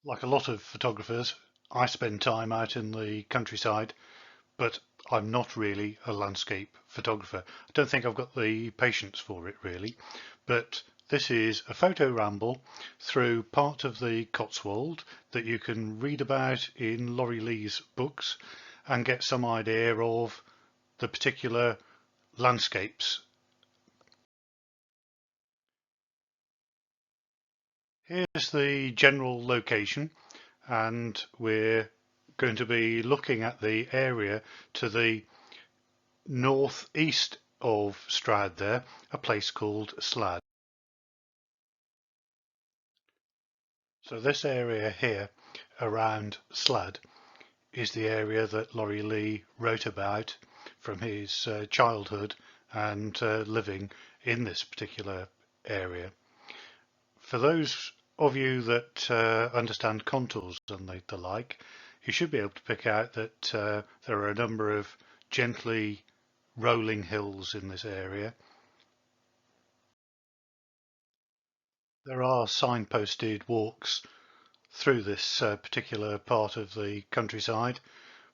Like a lot of photographers, I spend time out in the countryside, but I'm not really a landscape photographer. I don't think I've got the patience for it really, but this is a photo ramble through part of the Cotswold that you can read about in Laurie Lee's books and get some idea of the particular landscapes. Here's the general location, and we're going to be looking at the area to the northeast of Strad there, a place called Slad. So this area here around Slad is the area that Laurie Lee wrote about from his childhood and living in this particular area. For those of you that understand contours and the like, you should be able to pick out that there are a number of gently rolling hills in this area. There are signposted walks through this particular part of the countryside,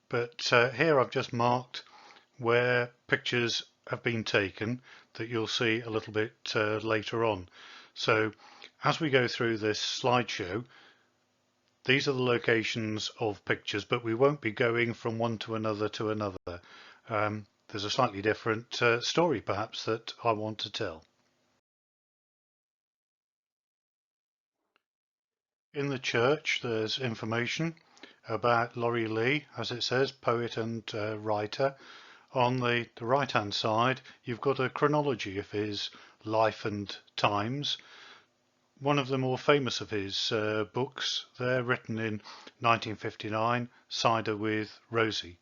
but here I've just marked where pictures have been taken that you'll see a little bit later on. So as we go through this slideshow, these are the locations of pictures, but we won't be going from one to another to another. There's a slightly different story perhaps that I want to tell. In the church there's information about Laurie Lee, as it says, poet and writer. On the right hand side you've got a chronology of his life and times. One of the more famous of his books, they're written in 1959, Cider with Rosie.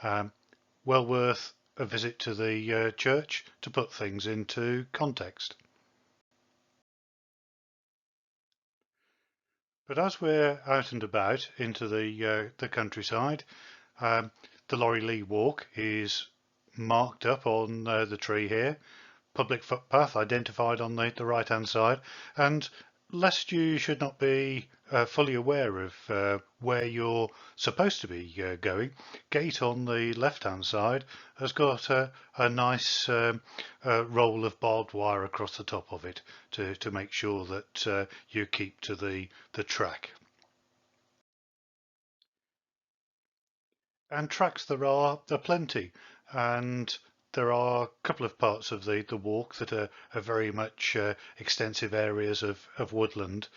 Well worth a visit to the church to put things into context. But as we're out and about into the countryside, um, the Laurie Lee Walk is marked up on the tree here, public footpath identified on the right hand side, and lest you should not be fully aware of where you're supposed to be going, gate on the left hand side has got a nice roll of barbed wire across the top of it to make sure that you keep to the track. And tracks there are plenty, and there are a couple of parts of the walk that are very much extensive areas of woodland,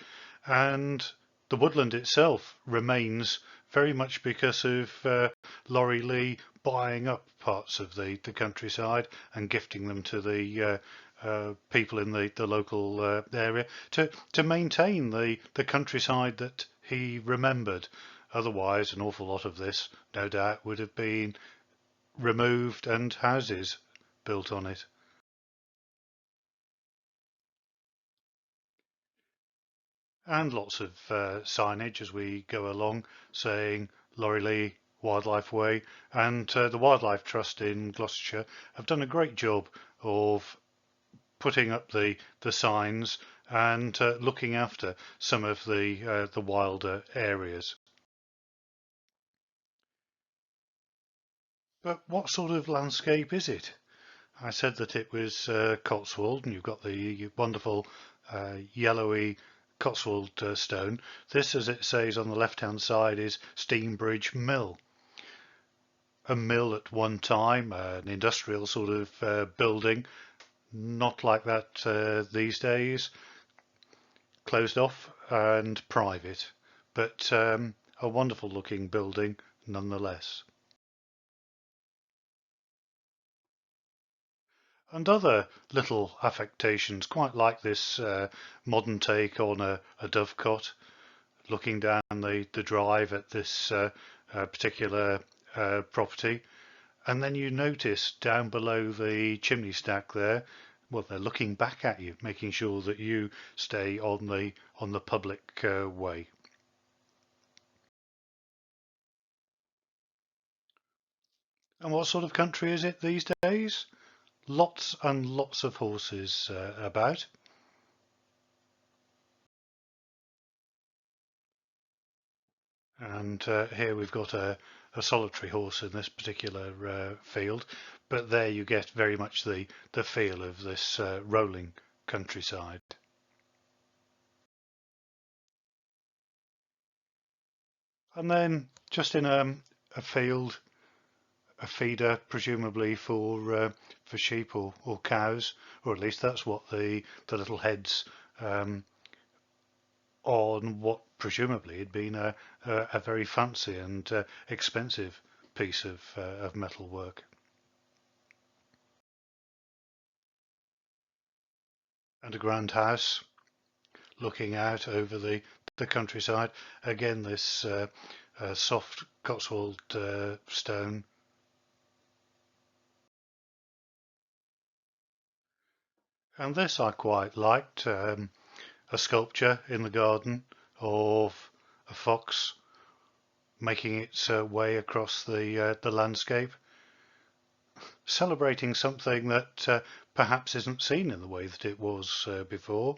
and the woodland itself remains very much because of Laurie Lee buying up parts of the countryside and gifting them to the people in the local area to maintain the countryside that he remembered. Otherwise, an awful lot of this, no doubt, would have been removed and houses built on it. And lots of signage as we go along saying Laurie Lee Wildlife Way, and the Wildlife Trust in Gloucestershire have done a great job of putting up the signs and looking after some of the wilder areas. But what sort of landscape is it? I said that it was Cotswold, and you've got the wonderful yellowy Cotswold stone. This, as it says on the left-hand side, is Steambridge Mill. A mill at one time, an industrial sort of building, not like that these days, closed off and private, but a wonderful looking building nonetheless. And other little affectations, quite like this modern take on a dovecot, looking down the drive at this particular property. And then you notice down below the chimney stack there, well, they're looking back at you, making sure that you stay on the public way. And what sort of country is it these days? Lots and lots of horses about. And here we've got a solitary horse in this particular field, but there you get very much the feel of this rolling countryside. And then just in a field, a feeder presumably for sheep or cows, or at least that's what the little heads um, on what presumably had been a very fancy and expensive piece of metal work. And a grand house looking out over the countryside. Again, this soft Cotswold stone. And this I quite liked. A sculpture in the garden of a fox making its way across the landscape, celebrating something that perhaps isn't seen in the way that it was before.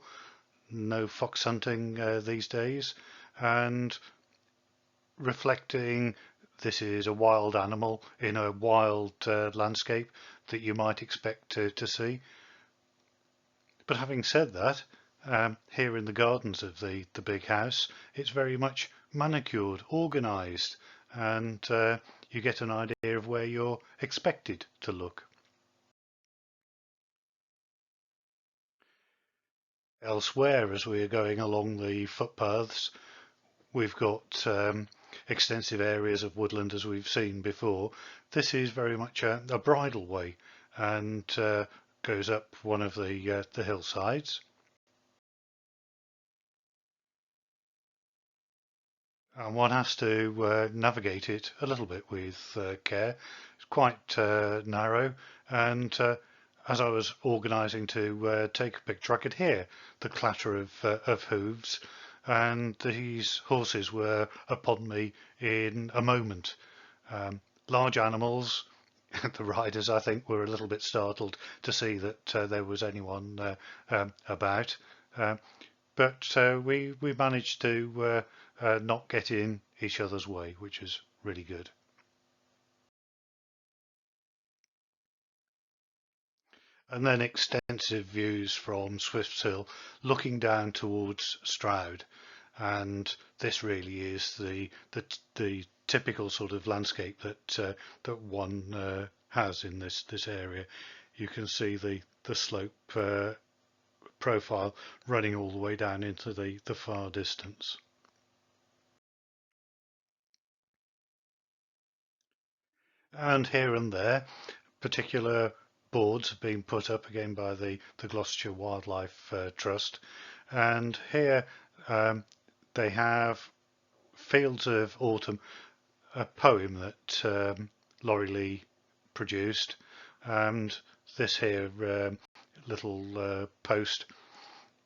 No fox hunting these days, and reflecting this is a wild animal in a wild landscape that you might expect to see. But having said that, here in the gardens of the big house, it's very much manicured, organised, and you get an idea of where you're expected to look. Elsewhere, as we are going along the footpaths, we've got extensive areas of woodland as we've seen before. This is very much a bridle way and goes up one of the hillsides. And one has to navigate it a little bit with care. It's quite narrow, and as I was organising to take a picture, I could hear the clatter of hooves, and these horses were upon me in a moment. Large animals. The riders, I think, were a little bit startled to see that there was anyone about. But we managed to not get in each other's way, which is really good. And then extensive views from Swifts Hill, looking down towards Stroud, and this really is the typical sort of landscape that one has in this area. You can see the slope profile running all the way down into the far distance. And here and there, particular boards have been put up again by the Gloucestershire Wildlife Trust. And here they have Fields of Autumn, a poem that Laurie Lee produced. And this here little post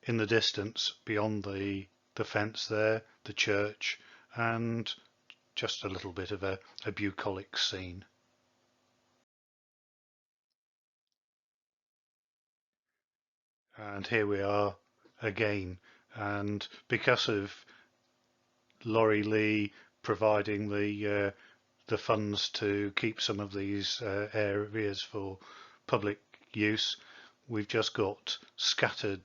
in the distance beyond the fence there, the church, and just a little bit of a bucolic scene. And here we are again. And because of Laurie Lee providing the funds to keep some of these areas for public use, we've just got scattered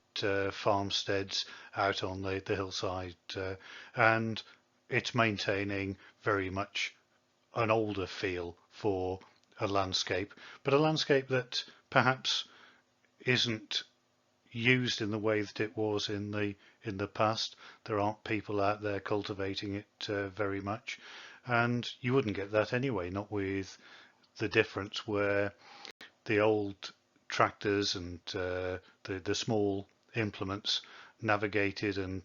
farmsteads out on the hillside, and it's maintaining very much an older feel for a landscape, but a landscape that perhaps isn't used in the way that it was in the past. There aren't people out there cultivating it very much, and you wouldn't get that anyway, not with the difference where the old tractors and the small implements navigated and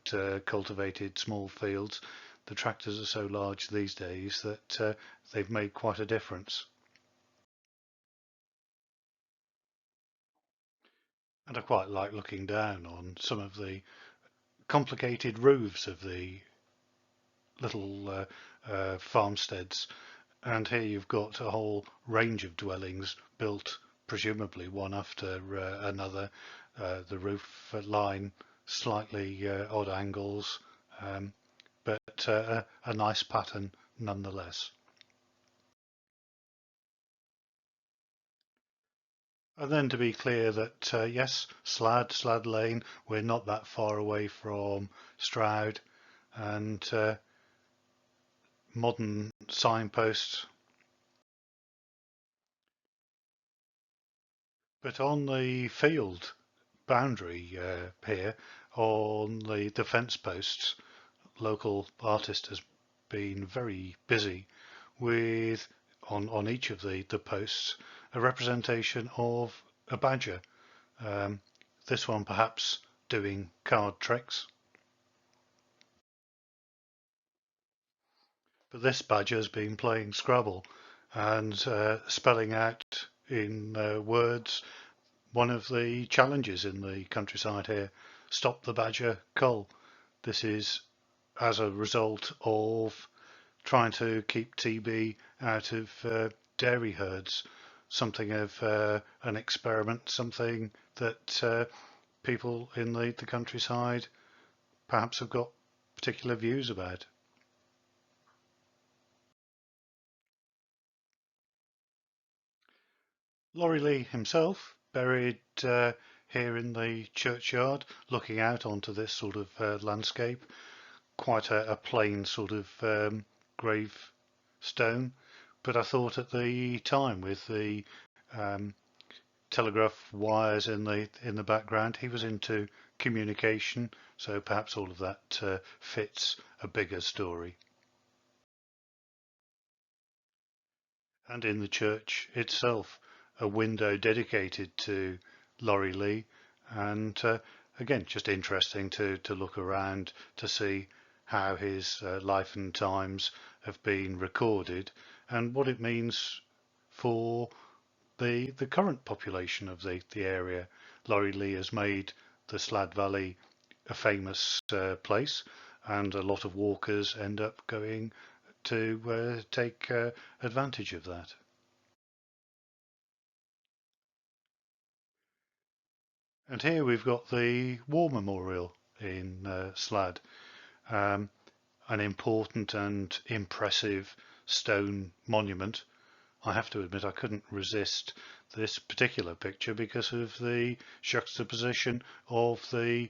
cultivated small fields. The tractors are so large these days that they've made quite a difference. And I quite like looking down on some of the complicated roofs of the little farmsteads. And here you've got a whole range of dwellings built, presumably one after another. The roof line, slightly odd angles, um, but a nice pattern nonetheless. And then to be clear that yes, Slad Lane, we're not that far away from Stroud, and modern signposts. But on the field boundary here, on the fence posts, local artist has been very busy with on each of the posts a representation of a badger. Um, this one perhaps doing card tricks, but this badger has been playing Scrabble and spelling out in words one of the challenges in the countryside here: stop the badger cull. This is as a result of trying to keep TB out of dairy herds, something of an experiment, something that people in the countryside perhaps have got particular views about. Laurie Lee himself, buried here in the churchyard, looking out onto this sort of landscape, quite a plain sort of grave stone. But I thought at the time, with the um, telegraph wires in the background, he was into communication, so perhaps all of that fits a bigger story. And in the church itself, a window dedicated to Laurie Lee, and again, just interesting to look around to see how his life and times have been recorded and what it means for the current population of the area. Laurie Lee has made the Slad Valley a famous place, and a lot of walkers end up going to take advantage of that. And here we've got the War Memorial in Slad, um, an important and impressive stone monument. I have to admit I couldn't resist this particular picture because of the juxtaposition of the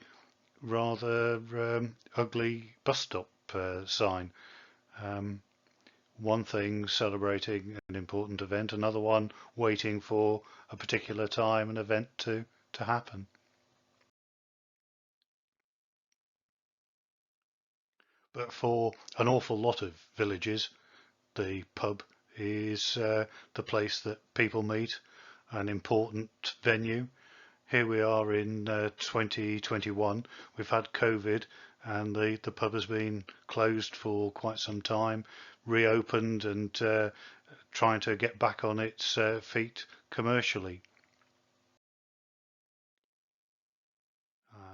rather ugly bus stop sign. Um, one thing celebrating an important event, another one waiting for a particular time and event to happen. But for an awful lot of villages, the pub is the place that people meet, an important venue. Here we are in 2021. We've had COVID and the pub has been closed for quite some time, reopened and trying to get back on its feet commercially.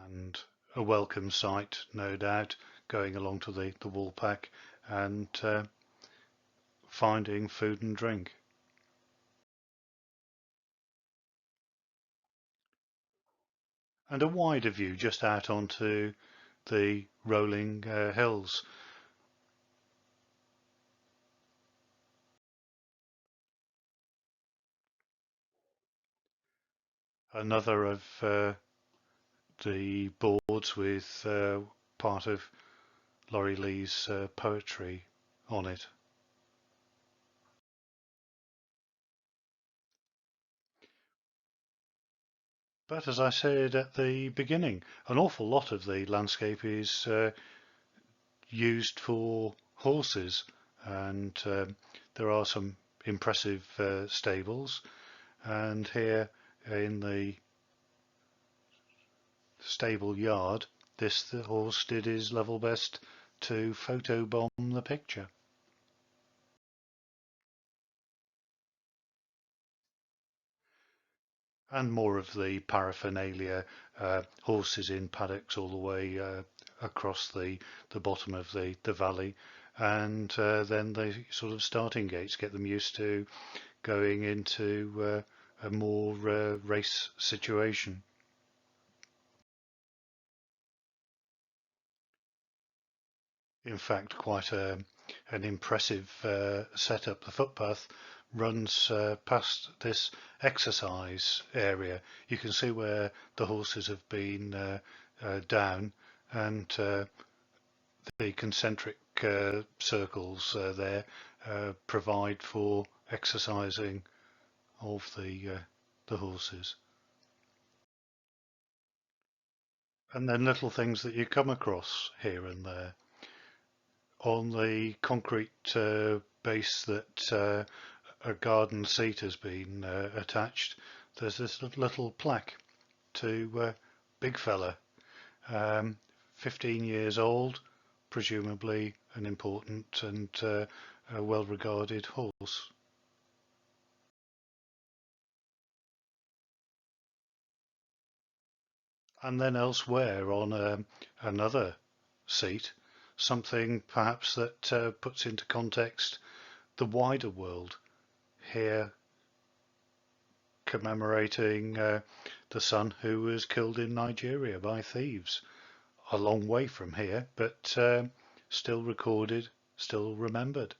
And a welcome sight, no doubt, going along to the Woolpack and finding food and drink. And a wider view just out onto the rolling hills. Another of the boards with part of Laurie Lee's poetry on it. But as I said at the beginning, an awful lot of the landscape is used for horses, and there are some impressive stables. And here in the stable yard, the horse did his level best to photobomb the picture. And more of the paraphernalia, horses in paddocks all the way across the bottom of the valley, and then the sort of starting gates get them used to going into a more race situation. in fact quite an impressive setup. The footpath runs past this exercise area. You can see where the horses have been down, and the concentric circles there provide for exercising of the horses. And then little things that you come across here and there. On the concrete base that a garden seat has been attached, there's this little plaque to Big Fella, 15 years old, presumably an important and a well-regarded horse. And then elsewhere on another seat, something perhaps that puts into context the wider world. Here commemorating the son who was killed in Nigeria by thieves. A long way from here, but still recorded, still remembered.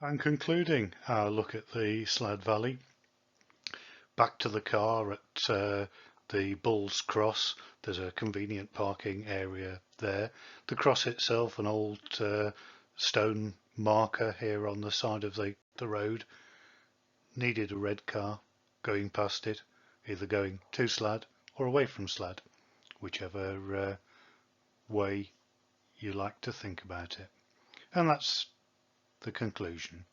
And concluding our look at the Slad Valley, back to the car at the Bull's Cross. There's a convenient parking area there. The cross itself, an old stone marker here on the side of the road, needed a red car going past it, either going to Slad or away from Slad, whichever way you like to think about it. And that's the conclusion.